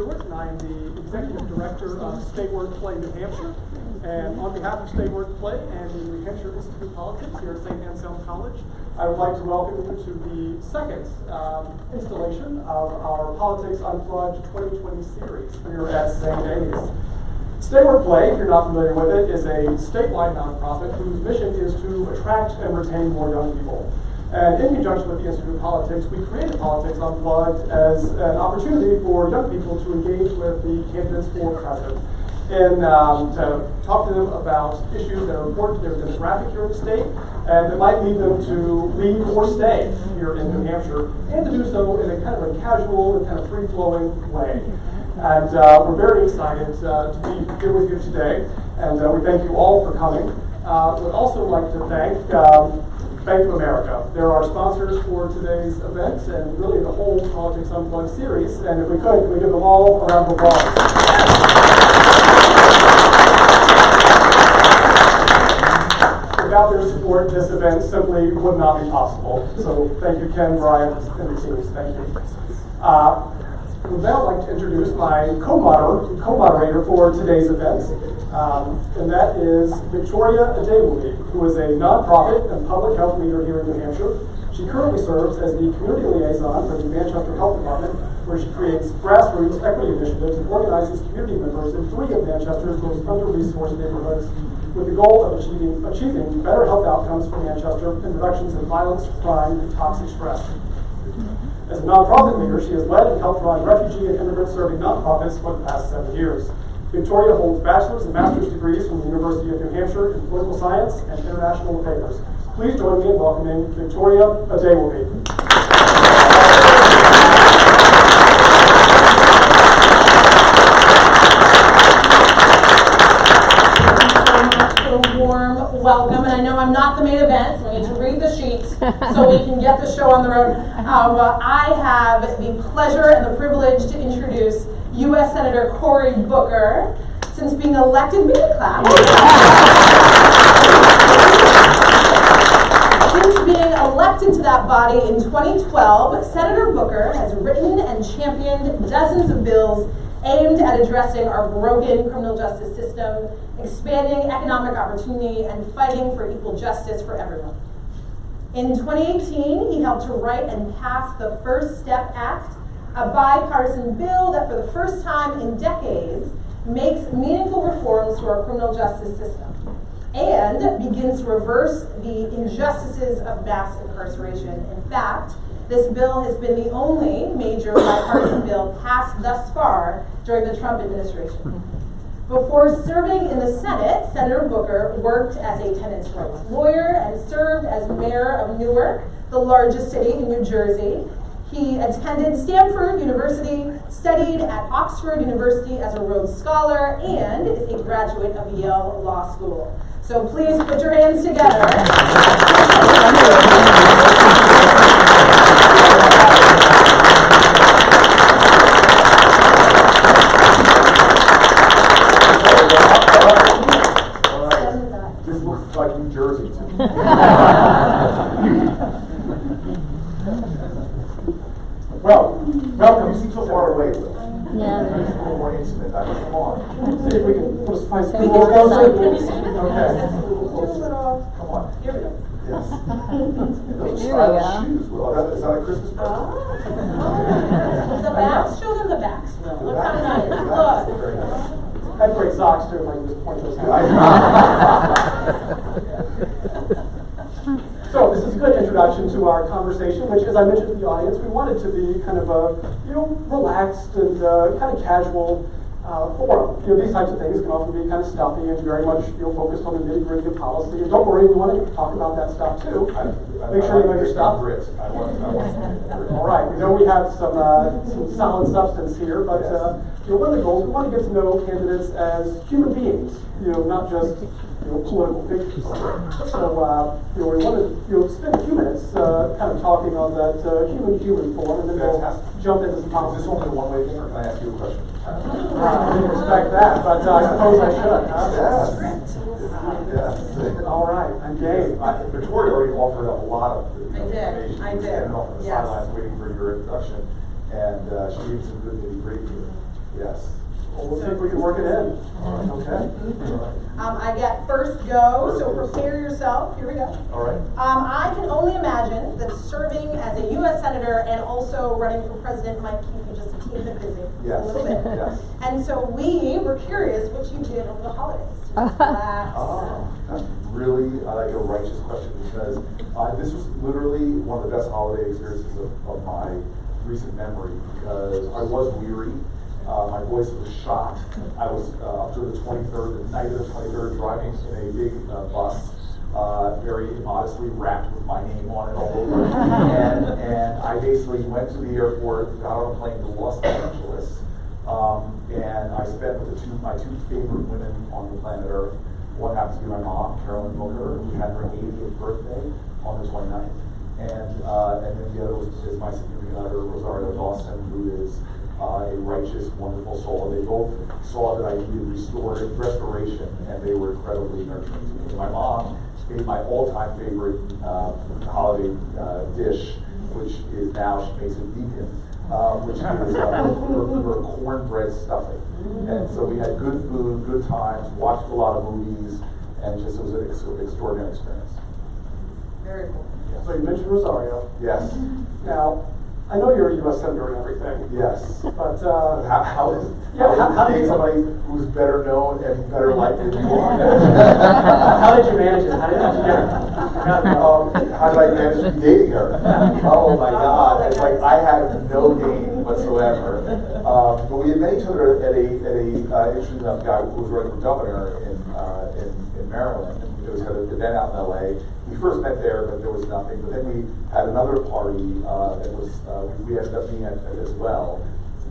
Stewart, and I am the Executive Director of Statewide Play New Hampshire. And on behalf of Statewide Play and the New Hampshire Institute of Politics here at St. Anselm College, I would like to welcome you to the second installation of our Politics Unplugged 2020 series here at St. A's. Statewide Play, if you're not familiar with it, is a statewide nonprofit whose mission is to attract and retain more young people. And in conjunction with the Institute of Politics, we created Politics Unplugged as an opportunity for young people to engage with the candidates for president and to talk to them about issues that are important to their demographic here in the state and that might lead them to leave or stay here in New Hampshire, and to do so in a kind of a casual and kind of free-flowing way. And we're very excited to be here with you today, and we thank you all for coming. We'd also like to thank Bank of America. They're our sponsors for today's event and really the whole Politics Unplugged series. And if we could, can we give them all a round of applause? Without their support, this event simply would not be possible. So thank you, Ken, Brian, and the teams. Thank you. Would now like to introduce my co-moderator for today's event, and that is Victoria Adewumi, who is a nonprofit and public health leader here in New Hampshire. She currently serves as the community liaison for the Manchester Health Department, where she creates grassroots equity initiatives and organizes community members in 3 of Manchester's most under-resourced neighborhoods, with the goal of achieving better health outcomes for Manchester and reductions in violence, crime, and toxic stress. As a nonprofit leader, she has led and helped run refugee and immigrant-serving nonprofits for the past 7 years. Victoria holds bachelor's and master's degrees from the University of New Hampshire in political science and international affairs. Please join me in welcoming Victoria Adewumi. Welcome, and I know I'm not the main event, so I need to read the sheet so we can get the show on the road. I have the pleasure and the privilege to introduce U.S. Senator Cory Booker. Since being elected, Since being elected to that body in 2012, Senator Booker has written and championed dozens of bills aimed at addressing our broken criminal justice system, expanding economic opportunity, and fighting for equal justice for everyone. In 2018, he helped to write and pass the First Step Act, a bipartisan bill that for the first time in decades makes meaningful reforms to our criminal justice system and begins to reverse the injustices of mass incarceration. In fact, this bill has been the only major bipartisan bill passed thus far during the Trump administration. Before serving in the Senate, Senator Booker worked as a tenants' rights lawyer and served as mayor of Newark, the largest city in New Jersey. He attended Stanford University, studied at Oxford University as a Rhodes Scholar, and is a graduate of Yale Law School. So please put your hands together. This looks like New Jersey to me. Well, welcome. You seem so far away. Yeah. It's a little more intimate. I mean, come on. See if we can put a spice. So we can decide. Okay. Come on. Here we go. Yes. Those Here we stylish go. shoes. Well, is that a Christmas present? The backs, show them the backs, Will. Look how nice. Look. Very nice. I have great socks too, if I can just point those out. So this is a good introduction to our conversation, which, as I mentioned to the audience, we wanted to be kind of a relaxed and kind of casual forum. These types of things can often be kind of stuffy and very much focused on the nitty-gritty of policy. And don't worry, we want to talk about that stuff too. Make sure you know your stuff. All right, we know we have some solid substance here, but one of the goals, we want to get to know candidates as human beings, not just political figures. So we want to spend a few minutes kind of talking on that human form, and then we'll jump into some policy. Is this only a one-way thing, or can I ask you a question? I didn't expect that, but I suppose I should. Yes. All right, I'm game. Victoria already offered up a lot of information. I did. Standing off on the Yes. sidelines waiting for your introduction, and she gave some good nitty-gritty here. We'll see if we can work it in. Okay. I get first go, so prepare yourself. Here we go. All right. I can only imagine that serving as a U.S. Senator and also running for president might keep you just a teeny bit busy. Yes. A little bit. Yes. And so we were curious what you did over the holidays. Relax. Oh, that's really like a righteous question because this was literally one of the best holiday experiences of my recent memory because I was weary. My voice was shot. I was up to the 23rd, the night of the 23rd, driving in a big bus, very immodestly wrapped with my name on it all over. and I basically went to the airport, got on a plane to Los Angeles, and I spent with my two favorite women on the planet Earth. One happens to be my mom, Carolyn Booker, who had her 80th birthday on the 29th. And then the other is my significant other, Rosario Dawson, who is a righteous, wonderful soul. And they both saw that I needed restoration, and they were incredibly nurturing to me. My mom made my all-time favorite holiday dish, which is now she makes a beacon, which is her cornbread stuffing. And so we had good food, good times, watched a lot of movies, and just it was an extraordinary experience. Very cool. So you mentioned Rosario. Yes. Now, I know you're a U.S. Senator and everything. Yes. But How do you you somebody who's better known and better liked than you are? how did you manage it? How did you get her? How did I manage to be dating her? Oh my God! It's like I had no game whatsoever. But we had met each other at a interesting enough guy who was running for governor in Maryland. It was at an event out in LA. We first met there, but there was nothing. But then we had another party that was we ended up being at as well,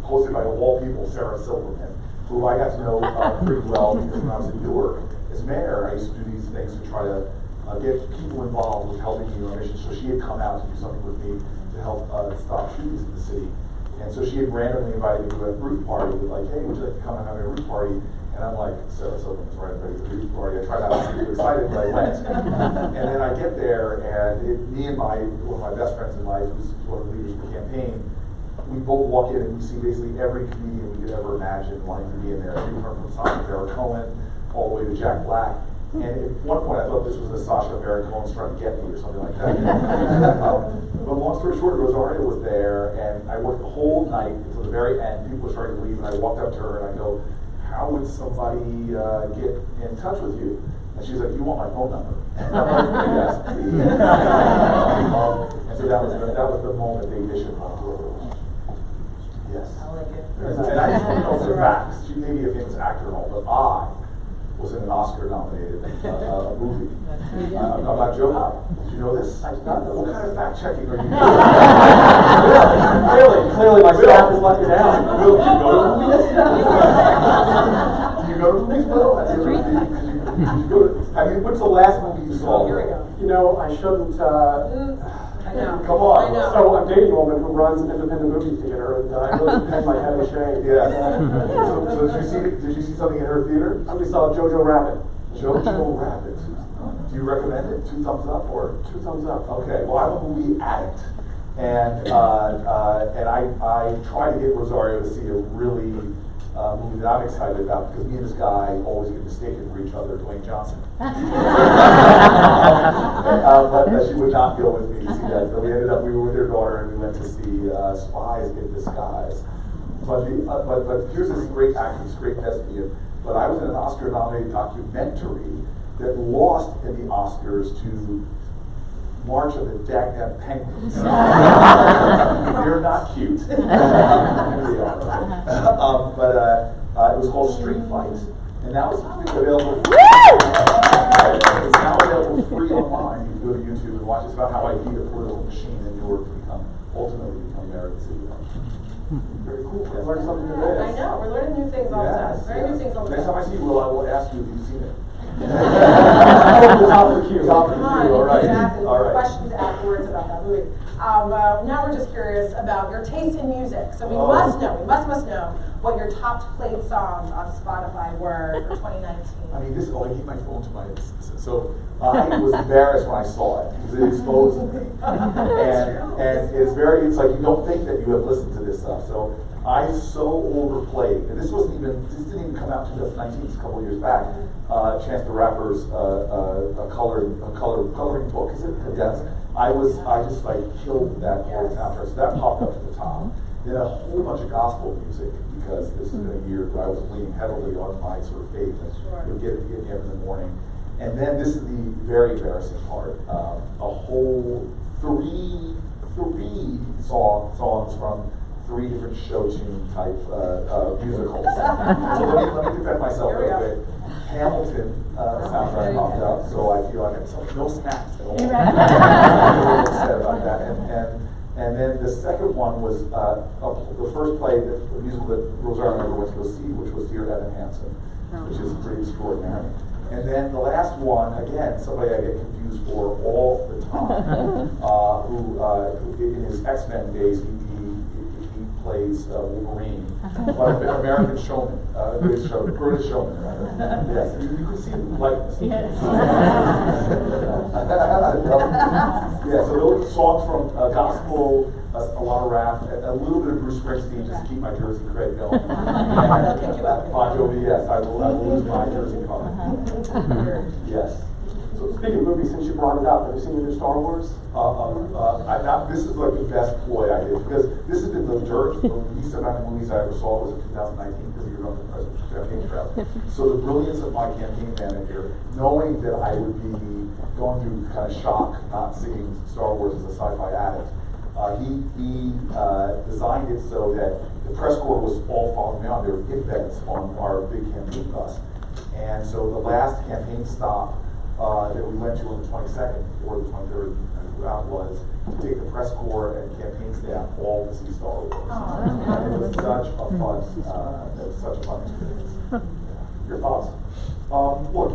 hosted by, of all people, Sarah Silverman, who I got to know pretty well because when I was in Newark as mayor, I used to do these things to try to get people involved with helping me on missions. So she had come out to do something with me to help stop shootings in the city. And so she had randomly invited me to a roof party with like, hey, would you like to come and have a roof party? And I'm like, Sarah Silverman's right, ready for the roof party. I tried not to be too excited, but I went. And then I get there, and me and one of my best friends in life, who's one of the leaders of the campaign, we both walk in and we see basically every comedian we could ever imagine wanting to be in there. Everyone from Sacha Baron Cohen all the way to Jack Black. And at one point I thought this was a Sacha Baron Cohen's trying to get me or something like that. But long story short, Rosario was there, and I worked the whole night until the very end. People were starting to leave, and I walked up to her and I go, how would somebody get in touch with you? And she's like, you want my phone number? And I'm like, yes, please. And so that was the moment the ignition went through. Yes. I like it. And I just don't know for facts. She may be a famous actor and all, but I was in an Oscar-nominated movie. I'm not joking. Did you know this? I did not know. What kind of fact-checking are you doing? Clearly, my staff has let you down. Will, do you go to movies? Do you go to movies, Will? What's the last movie you saw? Here we go. You know, I shouldn't. I know. Come on. I know. So I'm dating a woman who runs an independent movie theater, and I really hang my head in shame. Yeah. So did you see something in her theater? We saw Jojo Rabbit. Jojo Rabbit. Do you recommend it? 2 thumbs up or? 2 thumbs up. Okay. Well, I'm a movie addict, and I try to get Rosario to see a really movie that I'm excited about because me and this guy always get mistaken for each other, Dwayne Johnson. But she would not go with me to see that. So we were with her daughter and we went to see Spies in Disguise. But here's this great actor, this great thespian. But I was in an Oscar-nominated documentary that lost in the Oscars to March of the Dagenham Penguins. They're not cute. They are. But it was called Street Fight, and now it's available. It's now available free online. You can go to YouTube and watch. It's about how I beat a political machine in Newark to ultimately become American city. Very cool. I learned something today. I know. We're learning new things all the time. Very new things all the time. Next time I see you, Will, I will ask you if you've seen it. Top of the queue. Top of the Come on, queue. All right. exactly. All right. Questions afterwards about that movie. Now we're just curious about your taste in music. So we must know what your top played songs on Spotify were for 2019. I mean, I keep my phone to my, so I was embarrassed when I saw it, because it exposed me. And it's like, you don't think that you have listened to this stuff. So I so overplayed, and this didn't even come out in 2019, it's a couple of years back. Chance the Rapper's coloring book, is it? Yes. I just like killed that whole soundtrack, so that popped up to the top. Then a whole bunch of gospel music, because this has been a year that I was leaning heavily on my sort of faith, and you'll get me up in the morning. And then this is the very embarrassing part, a whole three songs from 3 different show tune type musicals. So let me defend myself real quick. Hamilton soundtrack popped up, so I feel like I'm no snaps at all. I'm really upset about that. And then the second one was the first play, the musical that Rosario never went to go see, which was Dear Evan Hansen, which is pretty extraordinary. And then the last one, again, somebody I get confused for all the time, who in his X-Men days, he plays Wolverine, but American Showman, British Showman, rather. Yes, you can see the likeness. Yeah, so those songs from gospel, a lot of rap, a little bit of Bruce Springsteen, just to keep my Jersey cred going. Bon Jovi, yes, I will lose my Jersey card. Yes. So speaking of movies, since you brought it up, have you seen the new Star Wars? This is like the best ploy I did, because this has been the dirt. The least amount of movies I ever saw was in 2019, because you're running the presidential campaign trail. So the brilliance of my campaign manager, knowing that I would be going through kind of shock, not seeing Star Wars as a sci-fi addict, he designed it so that the press corps was all following me on. There were gift bags on our big campaign bus. And so the last campaign stop that we went to on the 22nd or the 23rd was to take the press corps and campaign staff all to see Star Wars. And it was such a fun experience. Your thoughts? Look,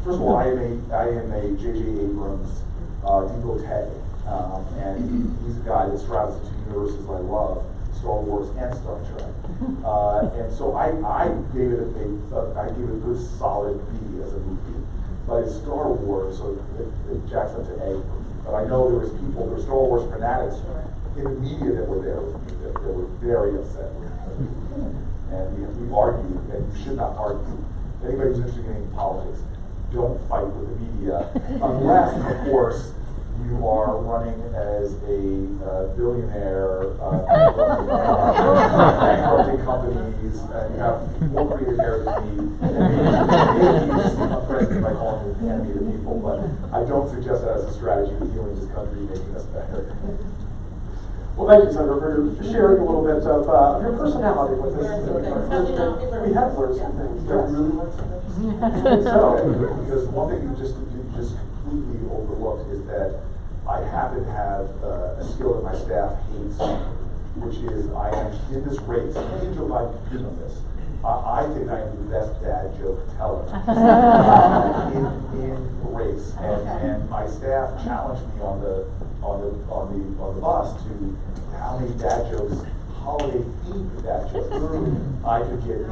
first of all, I am a J.J. Abrams devotee, and he's a guy that straddles the 2 universes I love, Star Wars and Star Trek. And so I gave it a good solid B as a movie. But it's Star Wars, so it jacks up to A. But I know there were Star Wars fanatics in the media that were there with me that were very upset with me. And we argued, and you should not argue. Anybody who's interested in politics, don't fight with the media, unless, of course, you are running as a billionaire, bankrupting companies, and you have more creative hair than me, and maybe I'm president by calling you the enemy of the people, but I don't suggest that as a strategy for healing this country, making us better. Well, thank you, Senator, for sharing a little bit of your personality with us. We have learned some things. Have we really learned some things? So, because one thing you just completely overlooked is that I happen to have a skill that my staff hates, which is I am in this race. I can't joke about doing this. I think I am the best dad joke teller in race, and my staff challenged me on the bus to how many dad jokes, holiday themed dad jokes, I could get in.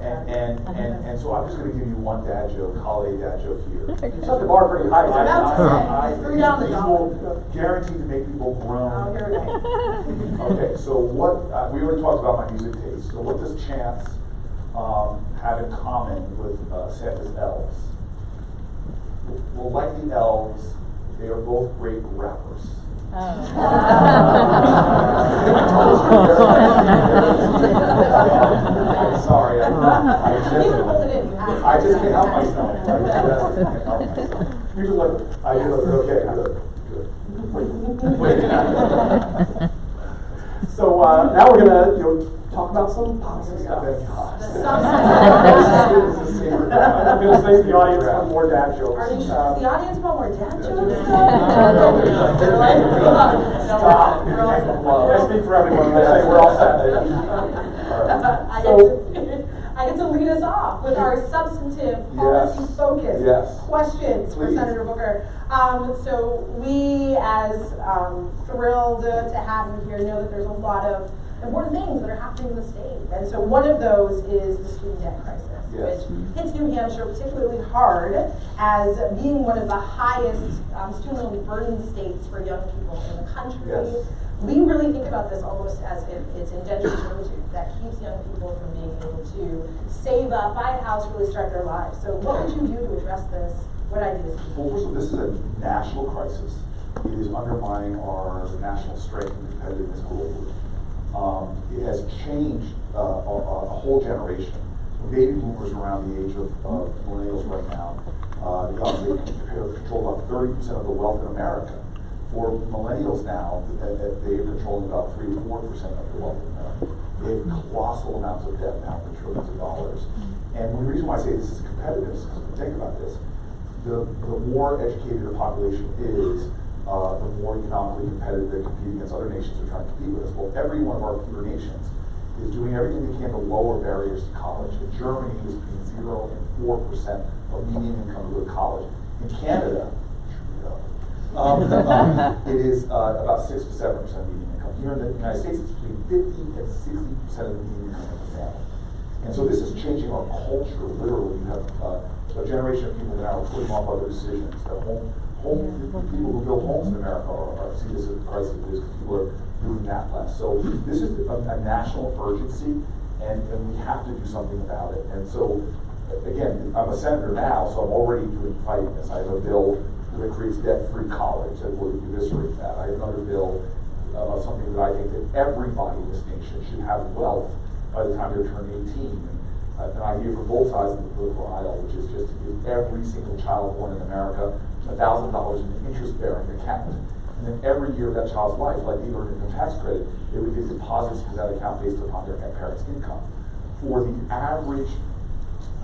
And so I'm just going to give you one dad joke, holiday dad joke here. You set the bar pretty high. These will guaranteed to make people groan. Okay, so what we already talked about my music taste. So what does Chance have in common with Santa's elves? Well, like the elves, they are both great rappers. I'm sorry, I just can't help myself. You're just like, okay, good. So now we're gonna talk about some policy stuff. I'm gonna save the audience for more dad jokes. Are you sure the audience want more dad jokes? Stop. I speak for everyone when I say we're all set. So, I get to lead us off with our substantive, policy-focused questions for Senator Booker. So we, as thrilled to have you here, know that there's a lot of important things that are happening in the state. And so one of those is the student debt crisis, which hits New Hampshire particularly hard as being one of the highest student loan burden states for young people in the country. We really think about this almost as if it's indentured servitude that keeps young people from being able to save up, buy a house, really start their lives. So what would you do to address this? What ideas? Well, first of all, this is a national crisis. It is undermining our national strength and competitiveness globally. It has changed a whole generation. Baby boomers around the age of millennials right now, they control about 30% of the wealth in America. For millennials now, they are controlling about 3 to 4% of the wealth in America. They have colossal amounts of debt now for trillions of dollars. And the reason why I say this is competitive is because think about this. The more educated a population is, the more economically competitive they compete against other nations who are trying to compete with us. Well, every one of our peer nations is doing everything they can to lower barriers to college. In Germany, it is between 0 and 4% of median income to go to college. In Canada, it is about 6 to 7% of median income. Here in the United States, it's between 50 and 60% of the median income of the family. And so this is changing our culture, literally. You have a generation of people that now are putting off other decisions. That people who build homes in America see this as a crisis because people are doing that less. So this is a national urgency, and we have to do something about it. And so, again, I'm a senator now, so I'm already fighting this. I have a bill that creates debt-free college that would eviscerate that. I have another bill about something that I think that everybody in this nation should have wealth by the time they turn 18. And I hear from both sides of the political aisle, which is just to give every single child born in America $1,000 in an interest-bearing account. And then every year of that child's life, like the earned income tax credit, it would get deposits into that account based upon their parents' income. For the average,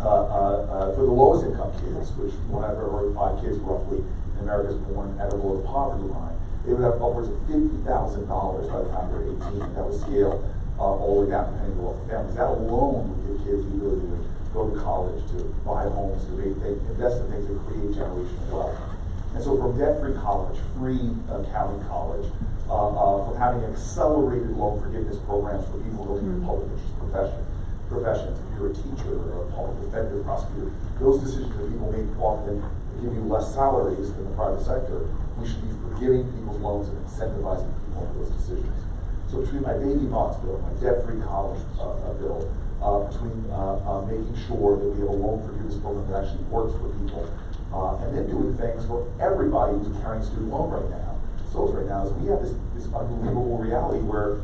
for the lowest income kids, which 1 out of every 5 kids roughly in America is born at or below the poverty line, they would have upwards of $50,000 by the time they're 18. And that would scale all the way down depending on the families. That alone would give kids the ability to go to college, to buy homes, to invest in things that create generational wealth. And so from debt-free college, free county college, from having accelerated loan forgiveness programs for people going into public interest professions, if you're a teacher or a public defender, prosecutor, those decisions that people make often give you less salaries than the private sector, we should be forgiving people's loans and incentivizing people for those decisions. So between my baby bonds bill, my debt-free college bill, between making sure that we have a loan forgiveness program that actually works for people, and then doing things for everybody who's carrying student loan right now. So right now is we have this unbelievable reality where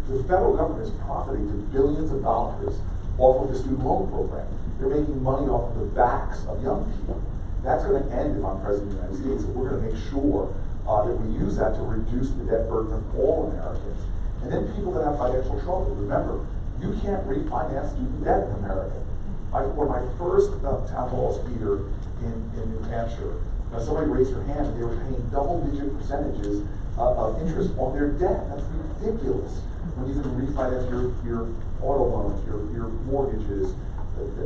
the federal government is profiting to billions of dollars off of the student loan program. They're making money off of the backs of young people. That's going to end if I'm president of the United States. So we're going to make sure that we use that to reduce the debt burden of all Americans. And then people that have financial trouble. Remember, you can't refinance student debt in America. For my first town hall speaker in New Hampshire, somebody raised their hand and they were paying double-digit percentages of interest on their debt. That's ridiculous. When you can refinance your auto loans, your mortgages,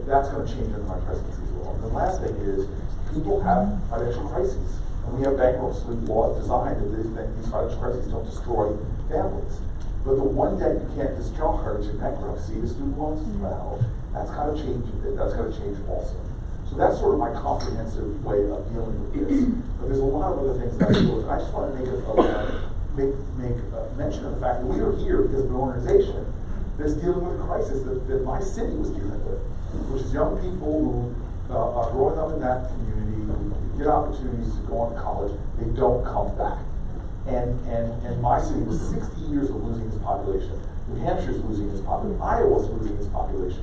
that's going to change under my presidency as well. And the last thing is, people have financial crises. And we have bankruptcy laws designed that these financial crises don't destroy families. But the one debt you can't discharge in bankruptcy is student loans as well. That's got to change. That's got to change also. So that's sort of my comprehensive way of dealing with this. But there's a lot of other things that I deal with. I just want to make mention of the fact that we are here because of an organization that's dealing with a crisis that my city was dealing with, which is young people who are growing up in that community, who get opportunities to go on to college, they don't come back. And my city was 60 years of losing its population. New Hampshire's losing its population. Iowa's losing its population.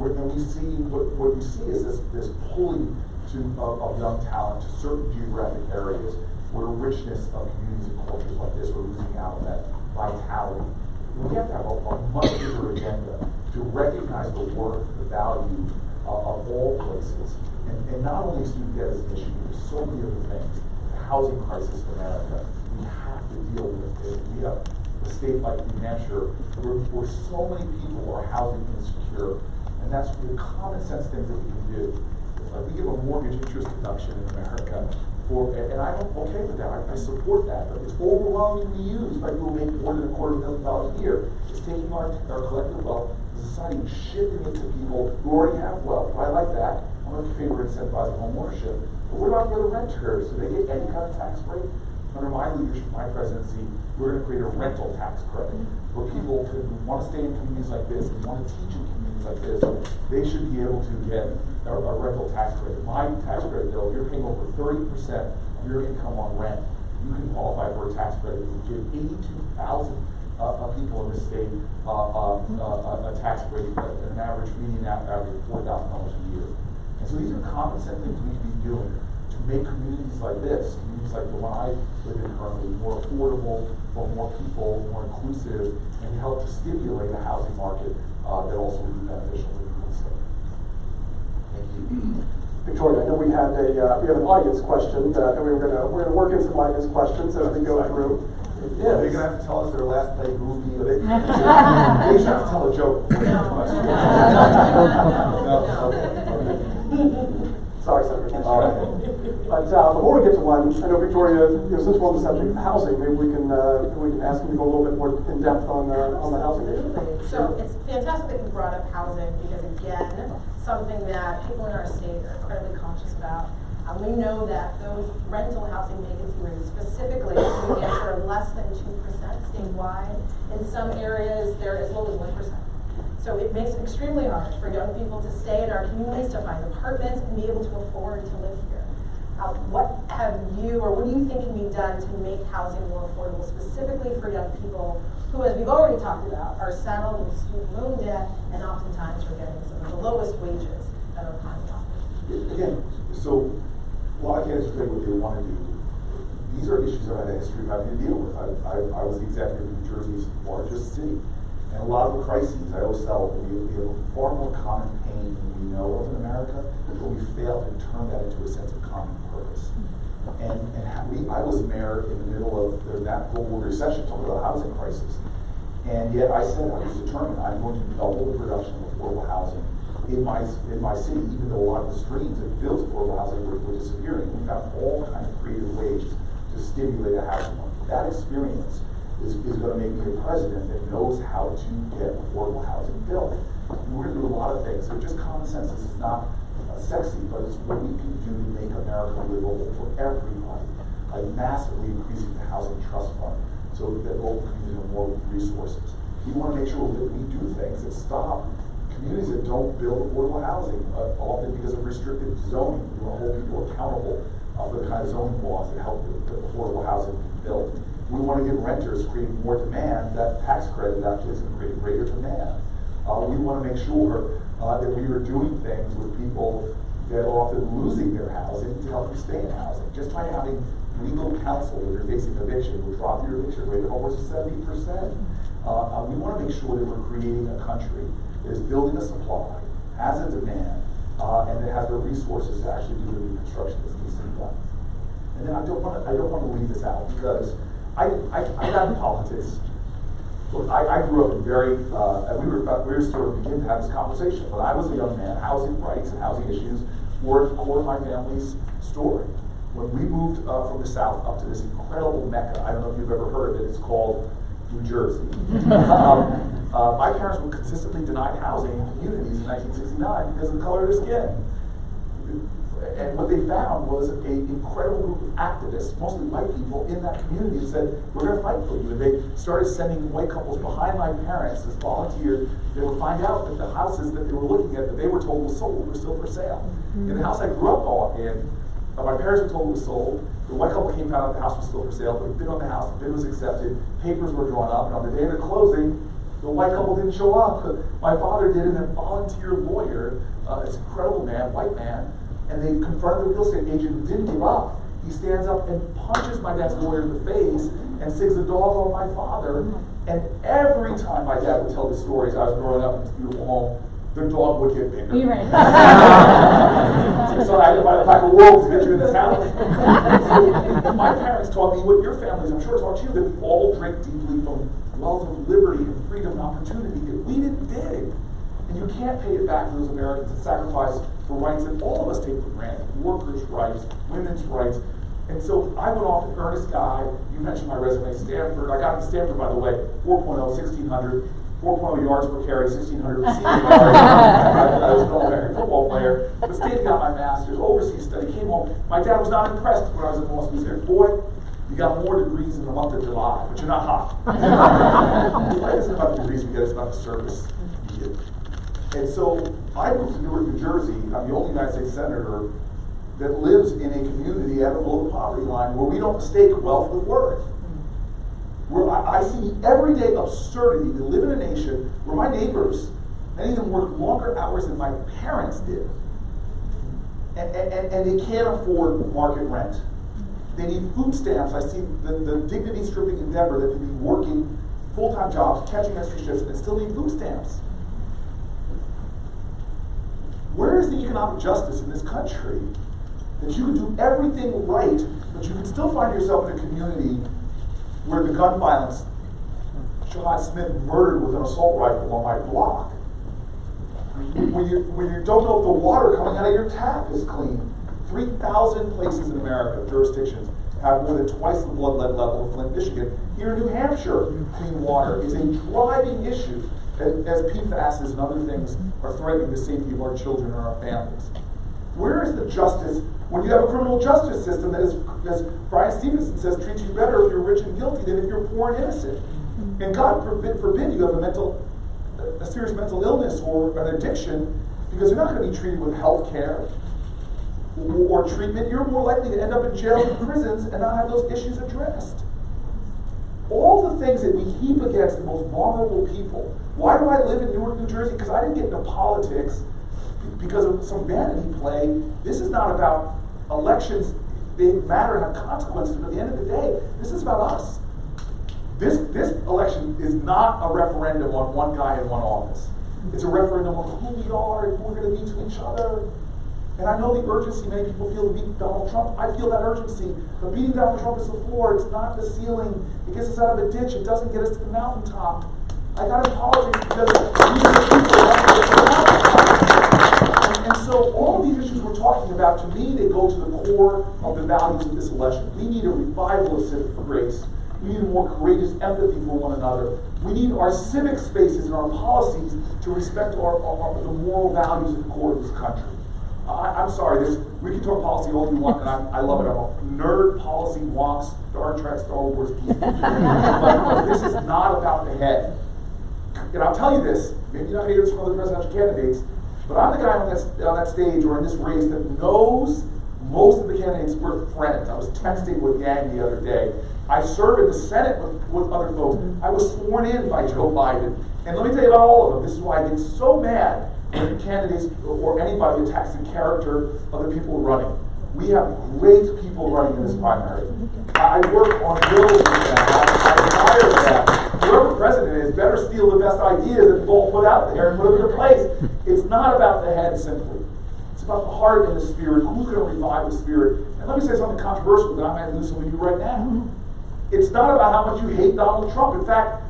And we see what we see is this pulling of young talent to certain geographic areas where richness of communities and cultures like this are losing out on that vitality. And we have to have a much bigger agenda to recognize the worth, the value of all places. And not only student debt as an issue, but there's so many other things. The housing crisis in America, we have to deal with it. We have a state like New Hampshire where so many people are housing insecure. And and that's the common sense things that we can do. Like we give a mortgage interest deduction in America and I'm okay with that. I support that, but it's overwhelmingly used by people who make more than $250,000 a year. It's taking our collective wealth as a society and shifting it to people who already have wealth. I like that. I'm in favor of incentivizing home ownership. But what about for the renters? Do they get any kind of tax break? Under my leadership, my presidency, we're going to create a rental tax credit where people who want to stay in communities like this and want to teach in communities like this, they should be able to get a rental tax credit. My tax credit bill, if you're paying over 30% of your income on rent, you can qualify for a tax credit. We give 82,000 people in this state a tax break, an average median average of $4,000 a year. And so these are common sense things we can be doing to make communities like this, communities like the one I live in currently, more affordable for more people, more inclusive, and help to stimulate a housing market that also would be beneficial to the real estate. Thank you. Victoria, I know we have an audience question, and we're gonna work in some audience questions as we go through. Yeah, they're gonna have to tell us their last play movie. They should have to tell a joke. Sorry, Senator. But before we get to one, I know Victoria, since we're on the subject of housing, maybe we can ask you to go a little bit more in depth on the housing issue. So it's fantastic that you brought up housing because again, something that people in our state are incredibly conscious about. We know that those rental housing vacancy rates, specifically in New Hampshire, are less than 2% statewide. In some areas, they're as low as 1%. So it makes it extremely hard for young people to stay in our communities, to find apartments, and be able to afford to live here. What do you think can be done to make housing more affordable, specifically for young people who, as we've already talked about, are saddled with student loan debt and oftentimes are getting some of the lowest wages that are currently offered? Again, so a lot of candidates say what they want to do. These are issues I've had a history of having to deal with. I was the executive of New Jersey's largest city. And a lot of the crises, I always felt that we have far more common pain than we know of in America, but we failed to turn that into a sense of common purpose. And I was mayor in the middle of that global recession, talking about the housing crisis. And yet I said I was determined I'm going to double the production of affordable housing in my city, even though a lot of the streams that built affordable housing were disappearing. We found all kinds of creative ways to stimulate a housing market. That experience is going to make me a president that knows how to get affordable housing built. And we're going to do a lot of things. So just common sense. This is not sexy, but it's what we can do to make America livable for everybody. Like massively increasing the housing trust fund so that local communities have more resources. We want to make sure that we do things that stop communities that don't build affordable housing, often because of restricted zoning. We want to hold people accountable for the kind of zoning laws that help the affordable housing be built. We want to give renters, creating more demand. That tax credit actually is going to create greater demand. We want to make sure that we are doing things with people that are often losing their housing to help them stay in housing. Just by having legal counsel when you're facing eviction will drop your eviction rate of almost 70%. We want to make sure that we're creating a country that is building a supply, has a demand, and that has the resources to actually do the reconstruction that needs to be done. And then I don't want to leave this out because I got in politics. Look, I grew up in very, we were sort of beginning to have this conversation. When I was a young man, housing rights and housing issues were at the core of my family's story. When we moved from the South up to this incredible mecca, I don't know if you've ever heard of it, it's called New Jersey. My parents were consistently denied housing in communities in 1969 because of the color of their skin. And what they found was an incredible group of activists, mostly white people, in that community who said, we're going to fight for you. And they started sending white couples behind my parents as volunteers. They would find out that the houses that they were looking at, that they were told was sold, were still for sale. In the house I grew up in, my parents were told it was sold. The white couple came out, the house was still for sale. They bid on the house, the bid was accepted, papers were drawn up, and on the day of the closing, the white couple didn't show up. My father did, and a volunteer lawyer, this incredible man, white man, and they confronted the real estate agent who didn't give up. He stands up and punches my dad's lawyer in the face and sings the dog on my father. And every time my dad would tell the stories, I was growing up in this beautiful home, the dog would get bigger. You're right. So I had to buy a pack of wolves to get you in this house. My parents taught me what your families, I'm sure, taught you, that we all drink deeply from wealth of liberty and freedom and opportunity. If we didn't dig, And you can't pay it back to those Americans that sacrifice for rights that all of us take for granted. Workers' rights, women's rights. And so I went off, an earnest guy. You mentioned my resume, Stanford. I got to Stanford, by the way, 4.0, 1,600. 4.0 yards per carry, 1,600 receiving yards. I was an All-American football player. But stayed, got my master's, overseas study, came home. My dad was not impressed when I was in law school. He said, boy, you got more degrees in the month of July, but you're not hot. Life isn't about the degrees we get, it's about the service you get. And so I moved to Newark, New Jersey. I'm the only United States senator that lives in a community at the below the poverty line where we don't mistake wealth with worth. Where I see everyday absurdity to live in a nation where my neighbors, many of them work longer hours than my parents did. And they can't afford market rent. They need food stamps. I see the dignity stripping endeavor that can be working full-time jobs, catching extra shifts, and still need food stamps. Where is the economic justice in this country that you can do everything right, but you can still find yourself in a community where the gun violence, Shahad Smith murdered with an assault rifle on my block, where you don't know if the water coming out of your tap is clean. 3,000 places in America, jurisdictions, have more than twice the blood lead level of Flint, Michigan. Here in New Hampshire, clean water is a driving issue as PFAS and other things are threatening the safety of our children and our families. Where is the justice when you have a criminal justice system that is, as Brian Stevenson says, treats you better if you're rich and guilty than if you're poor and innocent? And God forbid you have a serious mental illness or an addiction, because you're not going to be treated with health care or treatment. You're more likely to end up in jail and prisons and not have those issues addressed. All the things that we heap against the most vulnerable people. Why do I live in Newark, New Jersey? Because I didn't get into politics because of some vanity play. This is not about elections. They matter and have consequences, but at the end of the day, this is about us. This election is not a referendum on one guy in one office. It's a referendum on who we are and who we're going to be to each other. And I know the urgency many people feel to beat Donald Trump. I feel that urgency. But beating Donald Trump is the floor. It's not the ceiling. It gets us out of a ditch. It doesn't get us to the mountaintop. I got in politics because these are the people that want to get to the mountaintop. And so all of these issues we're talking about, to me, they go to the core of the values of this election. We need a revival of civic grace. We need a more courageous empathy for one another. We need our civic spaces and our policies to respect the moral values at the core of this country. I'm sorry, we can talk policy all you want, and I love it. I'm a nerd, policy wonks, Star Trek, Star Wars geek. but this is not about the head. And I'll tell you this, maybe you're not going to hear this from other presidential candidates, but I'm the guy on that stage or in this race that knows most of the candidates were friends. I was texting with Yang the other day. I serve in the Senate with other folks. I was sworn in by Joe Biden. And let me tell you about all of them. This is why I get so mad when candidates or anybody attacks the character of the people running. We have great people running in this primary. I work on bills with them. I admire that. Whoever president is better steal the best ideas that people put out there and put them in place. It's not about the head simply. It's about the heart and the spirit. Who's going to revive the spirit? And let me say something controversial that I might lose some of you right now. It's not about how much you hate Donald Trump. In fact,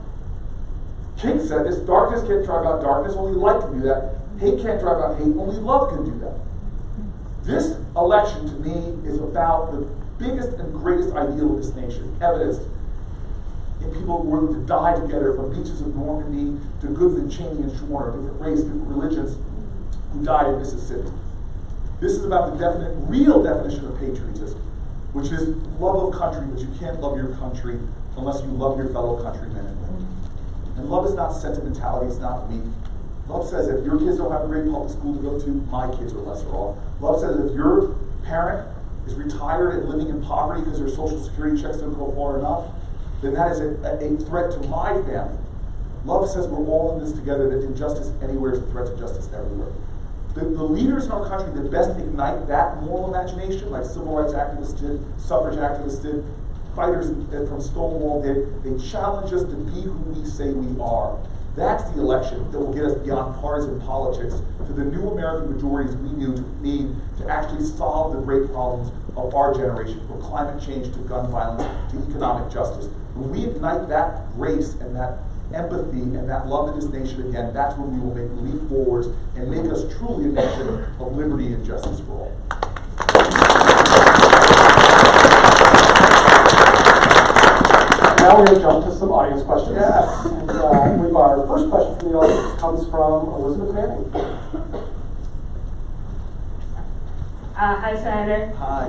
King said this: darkness can't drive out darkness, only light can do that. Hate can't drive out hate, only love can do that. This election, to me, is about the biggest and greatest ideal of this nation, evidenced in people willing to die together, from beaches of Normandy to Goodman, Cheney, and Schwerner, different races, different religions, who died in Mississippi. This is about the real definition of patriotism, which is love of country, but you can't love your country unless you love your fellow countrymen and women. And love is not sentimentality, it's not weak. Love says if your kids don't have a great public school to go to, my kids are lesser off. Love says if your parent is retired and living in poverty because their social security checks don't go far enough, then that is a threat to my family. Love says we're all in this together, that injustice anywhere is a threat to justice everywhere. The leaders in our country that best ignite that moral imagination, like civil rights activists did, suffrage activists did, fighters from Stonewall did, they challenge us to be who we say we are. That's the election that will get us beyond partisan politics to the new American majorities we need to actually solve the great problems of our generation, from climate change to gun violence to economic justice. When we ignite that grace and that empathy, and that love of this nation again, that's when we will make leap forwards and make us truly a nation of liberty and justice for all. Now we're going to jump to some audience questions. Yes. And our first question from the audience comes from Elizabeth Manning. Hi, Senator. Hi.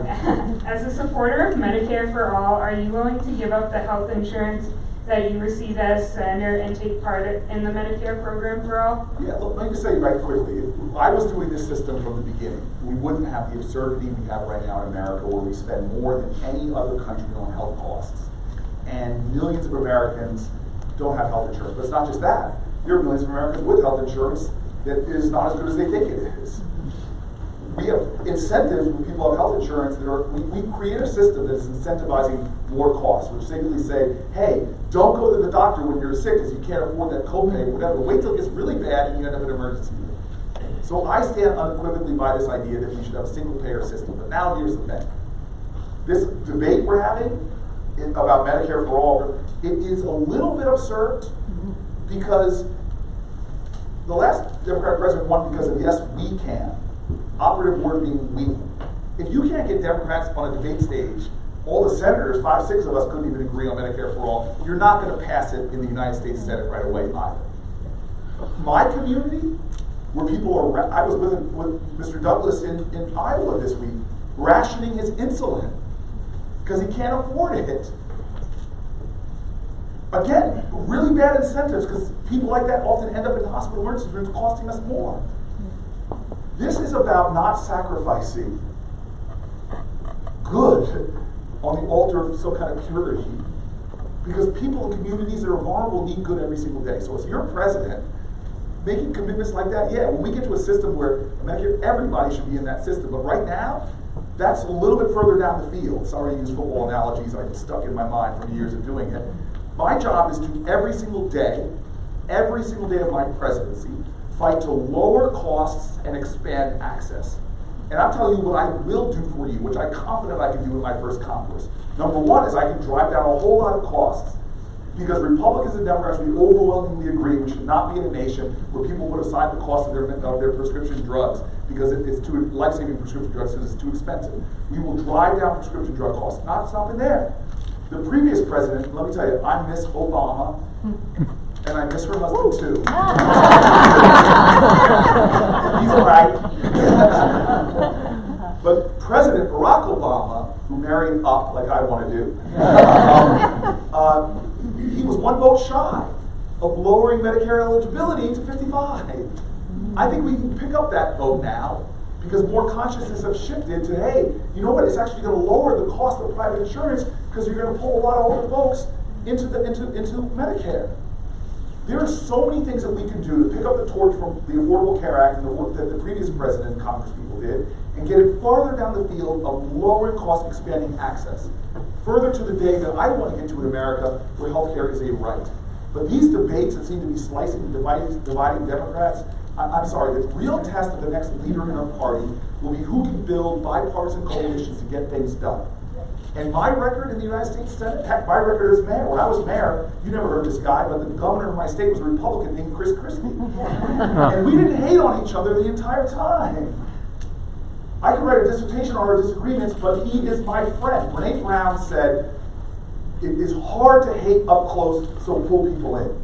As a supporter of Medicare for All, are you willing to give up the health insurance that you receive as senator and take part in the Medicare program for all? Yeah, look, let me just say right quickly, if I was doing this system from the beginning, we wouldn't have the absurdity we have right now in America where we spend more than any other country on health costs. And millions of Americans don't have health insurance. But it's not just that. There are millions of Americans with health insurance that is not as good as they think it is. We have incentives when people have health insurance that are, we create a system that is incentivizing more costs, which basically say, hey, don't go to the doctor when you're sick because you can't afford that copay or whatever. Wait till it gets really bad and you end up in an emergency room. So I stand unequivocally by this idea that we should have a single payer system. But now here's the thing. This debate we're having about Medicare for all, it is a little bit absurd because the last Democratic president won because of yes, we can. Operative word being we. If you can't get Democrats on a debate stage, all the senators, 5, 6 of us couldn't even agree on Medicare for all, you're not going to pass it in the United States Senate right away either. My community, where people are, I was with Mr. Douglas in Iowa this week, rationing his insulin because he can't afford it. Again, really bad incentives because people like that often end up in hospital emergency rooms costing us more. This is about not sacrificing good on the altar of some kind of purity. Because people in communities that are vulnerable need good every single day. So as your president, making commitments like that, yeah, when we get to a system where everybody should be in that system, but right now, that's a little bit further down the field. Sorry to use football analogies, I get stuck in my mind from years of doing it. My job is to every single day of my presidency, fight to lower costs and expand access. And I'm telling you what I will do for you, which I'm confident I can do in my first Congress. Number one is I can drive down a whole lot of costs. Because Republicans and Democrats, we overwhelmingly agree we should not be in a nation where people put aside the cost of their prescription drugs because it's too life-saving prescription drugs because it's too expensive. We will drive down prescription drug costs. Not stopping there. The previous president, let me tell you, I miss Obama, and I miss her husband too. He's all right. But President Barack Obama, who married up like I want to do, he was one vote shy of lowering Medicare eligibility to 55. I think we can pick up that vote now because more consciousness have shifted to, hey, you know what, it's actually going to lower the cost of private insurance because you're going to pull a lot of older folks into Medicare. There are so many things that we can do to pick up the torch from the Affordable Care Act and the work that the previous president and Congress people did and get it farther down the field of lowering costs, expanding access. Further to the day that I want to get to in America where healthcare is a right. But these debates that seem to be slicing and dividing Democrats, I'm sorry, the real test of the next leader in our party will be who can build bipartisan coalitions to get things done. And my record in the United States Senate, heck, my record as mayor, when I was mayor, you never heard this guy, but the governor of my state was a Republican named Chris Christie. And we didn't hate on each other the entire time. I could write a dissertation on our disagreements, but he is my friend. Brene Brown said, it is hard to hate up close, so pull people in.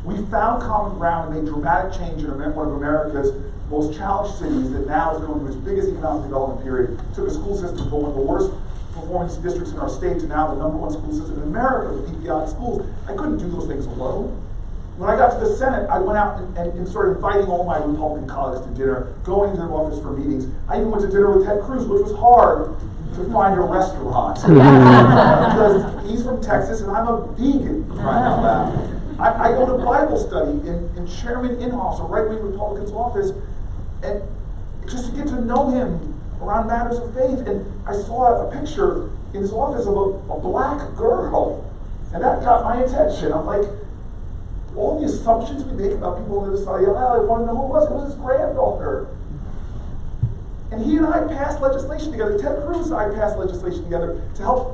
We found common ground and made dramatic change in one of America's most challenged cities that now is going through its biggest economic development period. Took a school system from one of the worst performance districts in our state to now the #1 school system in America with PPI schools. I couldn't do those things alone. When I got to the Senate, I went out and started inviting all my Republican colleagues to dinner, going to their office for meetings. I even went to dinner with Ted Cruz, which was hard to find a restaurant. Because he's from Texas and I'm a vegan, crying out loud. I go to Bible study in Chairman Inhoff's, a right-wing Republican's office, and just to get to know him around matters of faith. And I saw a picture in his office of a black girl, and that got my attention. I'm like, all the assumptions we make about people on the other side of the aisle, I want to know who it was. It was his granddaughter. And he and I passed legislation together. Ted Cruz and I passed legislation together to help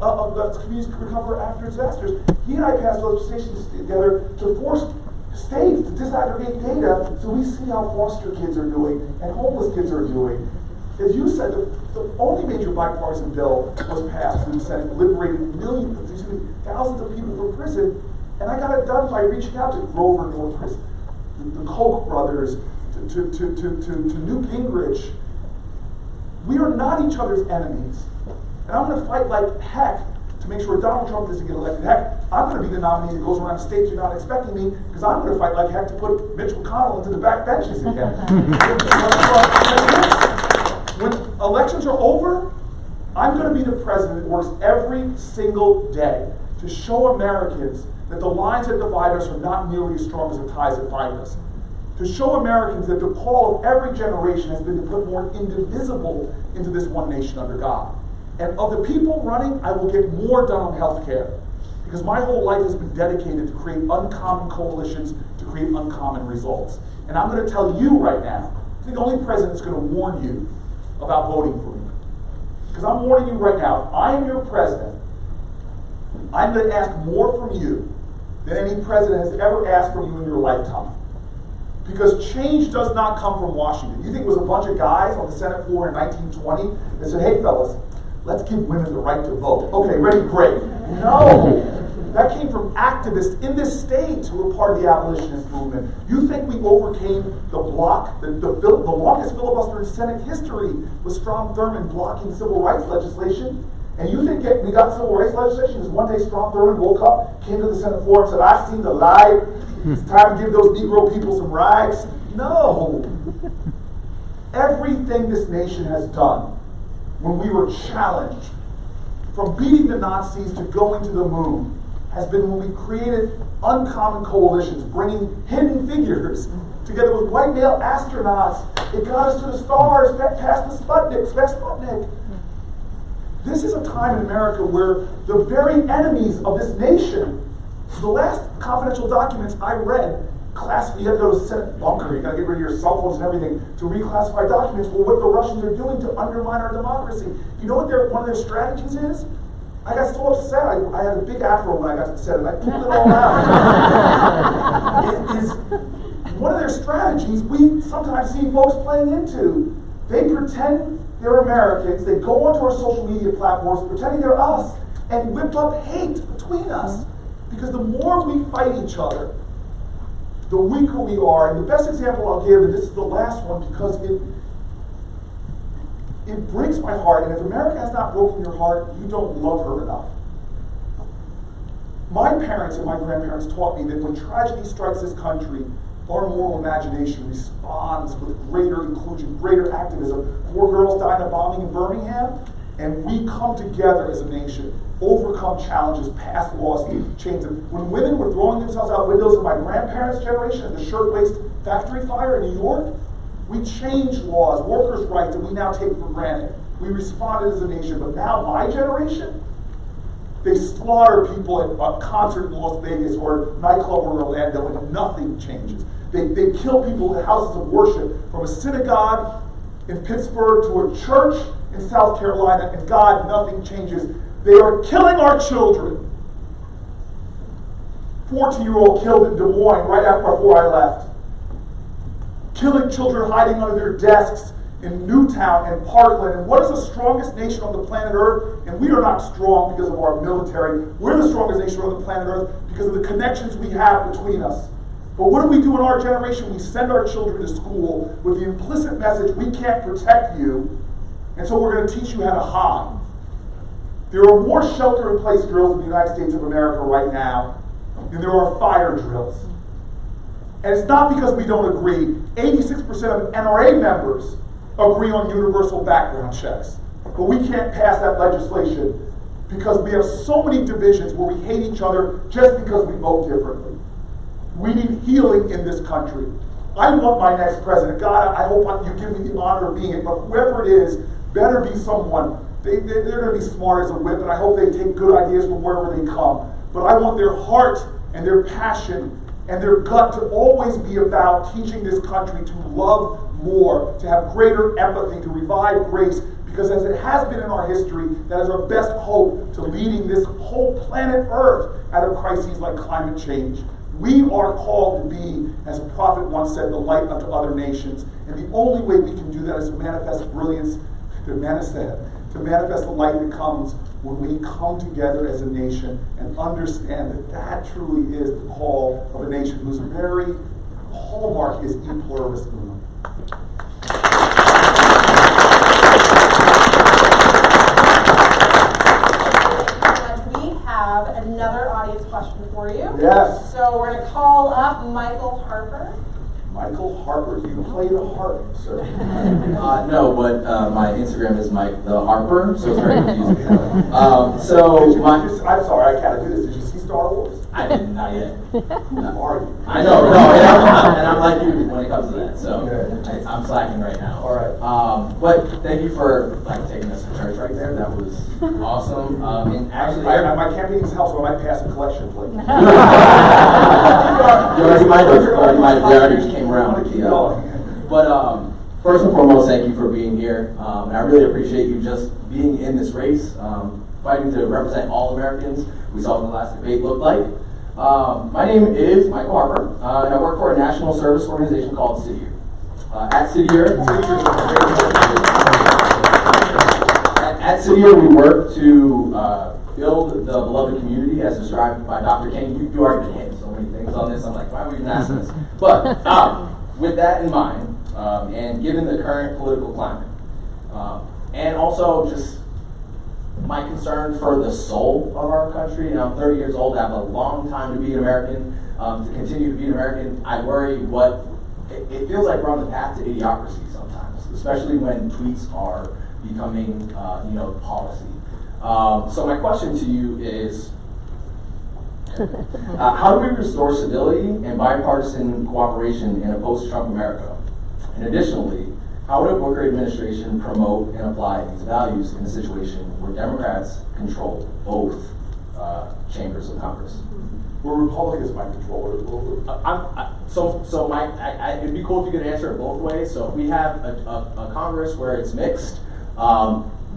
communities recover after disasters. He and I passed legislation together to force states to disaggregate data so we see how foster kids are doing and homeless kids are doing. As you said, the only major bipartisan bill was passed in the Senate, liberated thousands of people from prison, and I got it done by reaching out to Grover Norquist, the Koch brothers, to Newt Gingrich. We are not each other's enemies. And I'm going to fight like heck to make sure Donald Trump doesn't get elected. Heck, I'm going to be the nominee that goes around states you're not expecting me, because I'm going to fight like heck to put Mitch McConnell into the back benches again. When elections are over, I'm going to be the president that works every single day to show Americans that the lines that divide us are not nearly as strong as the ties that bind us. To show Americans that the call of every generation has been to put more indivisible into this one nation under God. And of the people running, I will get more done on health care. Because my whole life has been dedicated to create uncommon coalitions, to create uncommon results. And I'm going to tell you right now, I think the only president that's going to warn you about voting for me. Because I'm warning you right now, if I am your president, I'm going to ask more from you than any president has ever asked from you in your lifetime. Because change does not come from Washington. You think it was a bunch of guys on the Senate floor in 1920 that said, hey fellas, let's give women the right to vote. Okay, ready, great. No, that came from activists in this state who were part of the abolitionist movement. You think we overcame the block, the longest filibuster in Senate history was Strom Thurmond blocking civil rights legislation? And you think we got civil rights legislation because one day Strom Thurmond woke up, came to the Senate floor and said, I've seen the light. It's time to give those Negro people some rights. No. Everything this nation has done when we were challenged, from beating the Nazis to going to the moon, has been when we created uncommon coalitions, bringing hidden figures together with white male astronauts. It got us to the stars, past the Sputnik. This is a time in America where the very enemies of this nation, the last confidential documents I read, you have to go to the Senate bunker, you got to get rid of your cell phones and everything to reclassify documents for what the Russians are doing to undermine our democracy. You know what one of their strategies is? I got so upset, I had a big afro when I got to the Senate, and I pulled it all out. It is one of their strategies we sometimes see folks playing into. They pretend they're Americans, they go onto our social media platforms pretending they're us, and whip up hate between us. Because the more we fight each other, the weaker we are. And the best example I'll give, and this is the last one because it breaks my heart, and if America has not broken your heart, you don't love her enough. My parents and my grandparents taught me that when tragedy strikes this country, our moral imagination responds with greater inclusion, greater activism. 4 girls died in a bombing in Birmingham, and we come together as a nation, overcome challenges, pass laws, change them. When women were throwing themselves out windows in my grandparents' generation at the shirtwaist factory fire in New York, we changed laws, workers' rights, that we now take for granted. We responded as a nation, but now my generation, they slaughter people at a concert in Las Vegas or a nightclub in Orlando, and nothing changes. They kill people in houses of worship, from a synagogue in Pittsburgh to a church in South Carolina, and God, nothing changes. They are killing our children. 14-year-old killed in Des Moines right before I left. Killing children hiding under their desks in Newtown and Parkland. And what is the strongest nation on the planet Earth? And we are not strong because of our military. We're the strongest nation on the planet Earth because of the connections we have between us. But what do we do in our generation? We send our children to school with the implicit message, we can't protect you, and so we're going to teach you how to hide. There are more shelter-in-place drills in the United States of America right now than there are fire drills. And it's not because we don't agree. 86% of NRA members agree on universal background checks. But we can't pass that legislation because we have so many divisions where we hate each other just because we vote differently. We need healing in this country. I want my next president. God, I hope you give me the honor of being it, but whoever it is, better be someone. They're going to be smart as a whip, and I hope they take good ideas from wherever they come. But I want their heart and their passion and their gut to always be about teaching this country to love more, to have greater empathy, to revive grace, because as it has been in our history, that is our best hope to leading this whole planet Earth out of crises like climate change. We are called to be, as a prophet once said, the light unto other nations. And the only way we can do that is to manifest brilliance, to manifest the light that comes when we come together as a nation and understand that that truly is the call of a nation whose very hallmark is e pluribus unum. Another audience question for you. Yes. So we're going to call up Michael Harper. Michael Harper, you play the harp, sir. No, but my Instagram is Mike the Harper, so it's very confusing. I'm sorry, I can't do this. Did you see Star Wars? I didn't, not yet. Who are you? I know, no, and I'm like you when it comes to that, so I'm slacking right now. All right. But thank you for taking us to church right there. That was awesome. And actually, my campaign's help, so I might pass a collection plate. you already came around. But first and foremost, thank you for being here. And I really appreciate you just being in this race, fighting to represent all Americans. We saw what the last debate looked like. My name is Michael Harper, and I work for a national service organization called City Year. At City Year, we work to build the beloved community as described by Dr. King. You already been hitting so many things on this. I'm like, why were you even asking this? But with that in mind, and given the current political climate, and also just my concern for the soul of our country, and I'm 30 years old, I have a long time to be an American, to continue to be an American. I worry it feels like we're on the path to idiocracy sometimes, especially when tweets are becoming, policy. So my question to you is, how do we restore civility and bipartisan cooperation in a post-Trump America? And additionally, how would a Booker administration promote and apply these values in a situation where Democrats control both chambers of Congress? Where Republicans might control it. It'd be cool if you could answer it both ways. So if we have a Congress where it's mixed,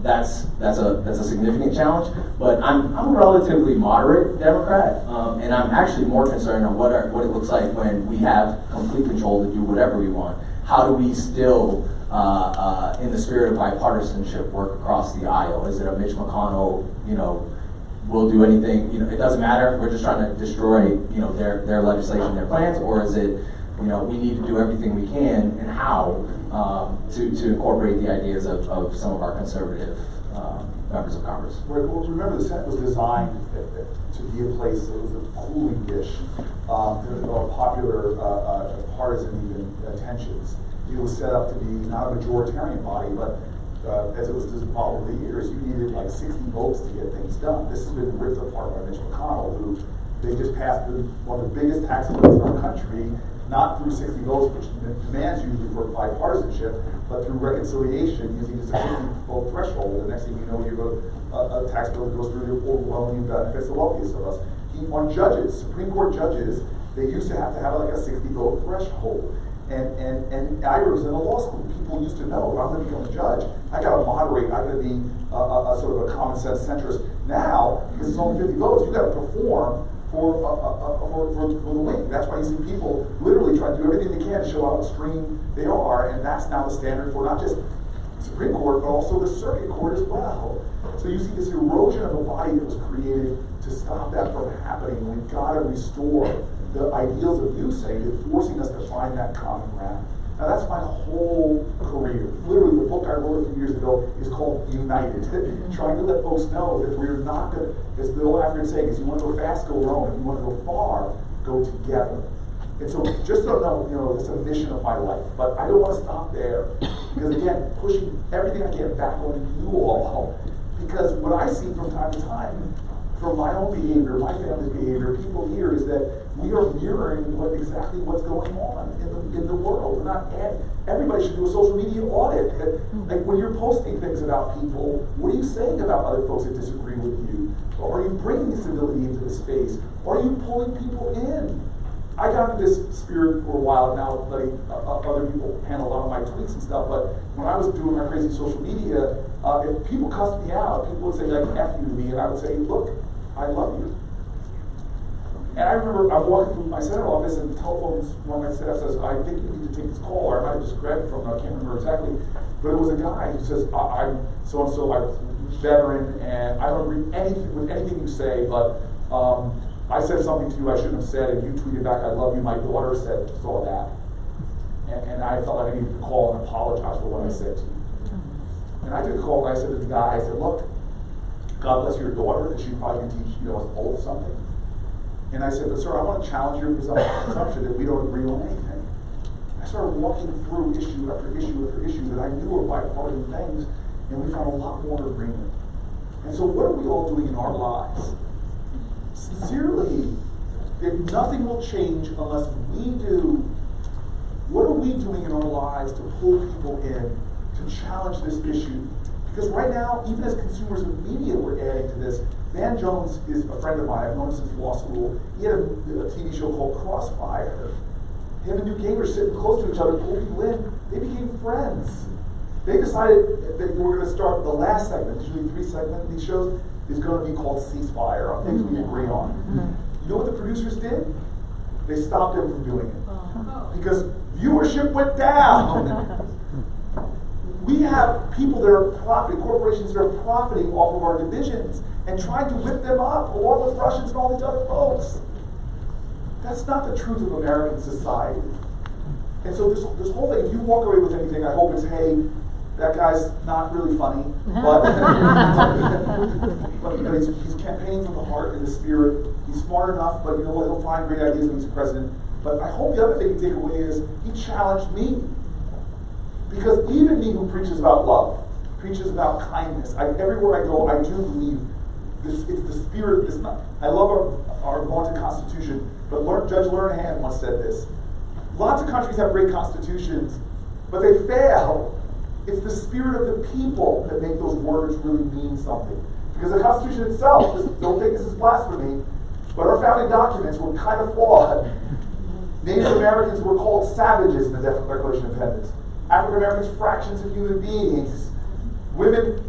that's a significant challenge. But I'm a relatively moderate Democrat, and I'm actually more concerned on what it looks like when we have complete control to do whatever we want. How do we still, in the spirit of bipartisanship, work across the aisle? Is it a Mitch McConnell, we'll do anything, it doesn't matter, we're just trying to destroy, their legislation, their plans, or is it, we need to do everything we can, and how to incorporate the ideas of some of our conservative members of Congress? Well, remember, the Senate was designed to be a place that was a cooling dish of popular partisan even tensions. It was set up to be not a majoritarian body, but as it was evolved over the years, you needed like 60 votes to get things done. This has been ripped apart by Mitch McConnell, who they just passed one of the biggest tax bills in our country, not through 60 votes, which demands usually for bipartisanship, but through reconciliation using this 50 vote threshold. The next thing you know, you have a tax bill that goes through the overwhelming benefits the wealthiest of us. On judges, Supreme Court judges, they used to have like a 60 vote threshold. And I was in a law school. People used to know if I'm going to become a judge, I got to moderate. I got to be a sort of a common sense centrist. Now, because it's only 50 votes, you got to perform for the win. That's why you see people literally try to do everything they can to show how extreme they are, and that's now the standard for not just the Supreme Court, but also the Circuit Court as well. So you see this erosion of a body that was created to stop that from happening. We've got to restore the ideals of you saying, forcing us to find that common ground. Now that's my whole career. Literally, the book I wrote a few years ago is called United. Trying to let folks know that we're not going to, as the old African saying is, you want to go fast, go alone. If you want to go far, go together. And so just so know, it's a mission of my life. But I don't want to stop there. Because again, pushing everything I can back on you all. Because what I see from time to time, from my own behavior, my family's behavior, people here, is that we are mirroring exactly what's going on in the world. We're not everybody should do a social media audit. Like when you're posting things about people, what are you saying about other folks that disagree with you? Or are you bringing civility into the space? Or are you pulling people in? I got into this spirit for a while now, letting other people handle a lot of my tweets and stuff, but when I was doing my crazy social media, if people cussed me out, people would say like F you to me, and I would say, look, I love you. And I remember I'm walking through my Senate office and the telephone's, one of my staff says, I think you need to take this call, or I might have just grabbed it from him, I can't remember exactly, but it was a guy who says, I'm so-and-so, I'm a veteran, and I don't agree with anything you say, but I said something to you I shouldn't have said, and you tweeted back, I love you, my daughter saw that. And I felt like I needed to call and apologize for what I said to you. And I took a call and I said to the guy, I said, look, God bless your daughter, and she probably can teach us both something. And I said, but sir, I want to challenge your presumption that we don't agree on anything. I started walking through issue after issue after issue that I knew were bipartisan things, and we found a lot more agreement. And so what are we all doing in our lives? Sincerely, if nothing will change unless we do, what are we doing in our lives to pull people in, to challenge this issue? Because right now, even as consumers of media, we're adding to this. Van Jones is a friend of mine. I've known him since law school. He had a TV show called Crossfire. Him and Newt Gingrich sitting close to each other, pull people in. They became friends. They decided that they were going to start the last segment, there's usually 3 segments in these shows, is going to be called Ceasefire, on things we agree on. You know what the producers did? They stopped them from doing it. Because viewership went down. We have people that are profiting, corporations that are profiting off of our divisions and trying to whip them up along with Russians and all these other folks. That's not the truth of American society. And so this whole thing, if you walk away with anything, I hope it's, hey, that guy's not really funny, but, but he's campaigning from the heart and the spirit. He's smart enough, but you know what, he'll find great ideas when he's president. But I hope the other thing you take away is he challenged me. Because even me who preaches about love, preaches about kindness, everywhere I go, I do believe this, it's the spirit of this. I love our vaunted Constitution, but Judge Lernhan once said this. Lots of countries have great constitutions, but they fail. It's the spirit of the people that make those words really mean something. Because the Constitution itself, don't think this is blasphemy, but our founding documents were kind of flawed. Native Americans were called savages in the Declaration of Independence. African Americans, fractions of human beings. Women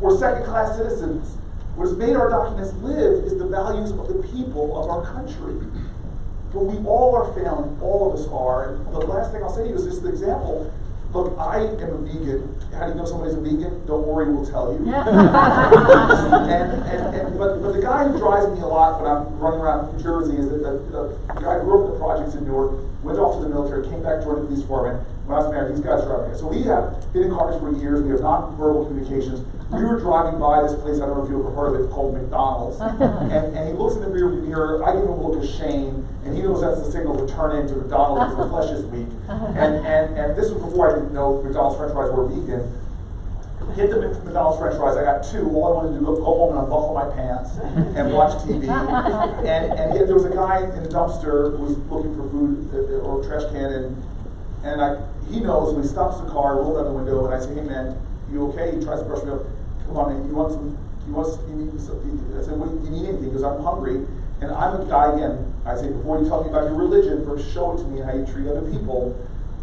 were second-class citizens. What has made our documents live is the values of the people of our country. But we all are failing, all of us are. And the last thing I'll say to you is just an example. Look, I am a vegan. How do you know somebody's a vegan? Don't worry, we'll tell you. But the guy who drives me a lot when I'm running around New Jersey is the guy who grew up in the projects in Newark, went off to the military, came back, joined the police department. When I was married, these guys drive me. So we have been in cars for years. We have non-verbal communications. We were driving by this place, I don't know if you've ever heard of it, called McDonald's. and he looks in the rearview mirror. I give him a look of shame, and he knows that's the signal to turn into McDonald's because the flesh is weak. And this was before I didn't know McDonald's French fries were vegan. Hit the McDonald's French fries. I got 2. All I wanted to do was go home and unbuckle my pants and watch TV. and yet there was a guy in the dumpster who was looking for food or trash can, and he knows when he stops the car, I roll down the window, and I say, hey man, you okay? He tries to brush me up. Come on, man, you need something? I said, what, you need anything? He goes, I'm hungry. And I'm a guy again. I say, before you tell me about your religion, first show it to me how you treat other people.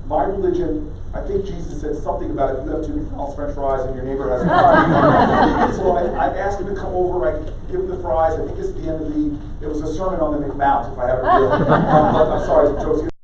My religion, I think Jesus said something about it. You have 2 McDonald's French fries and your neighbor has a fry. So I asked him to come over. I give him the fries. I think it's the end of it was a sermon on the McMount, if I haven't really. I'm sorry, jokes.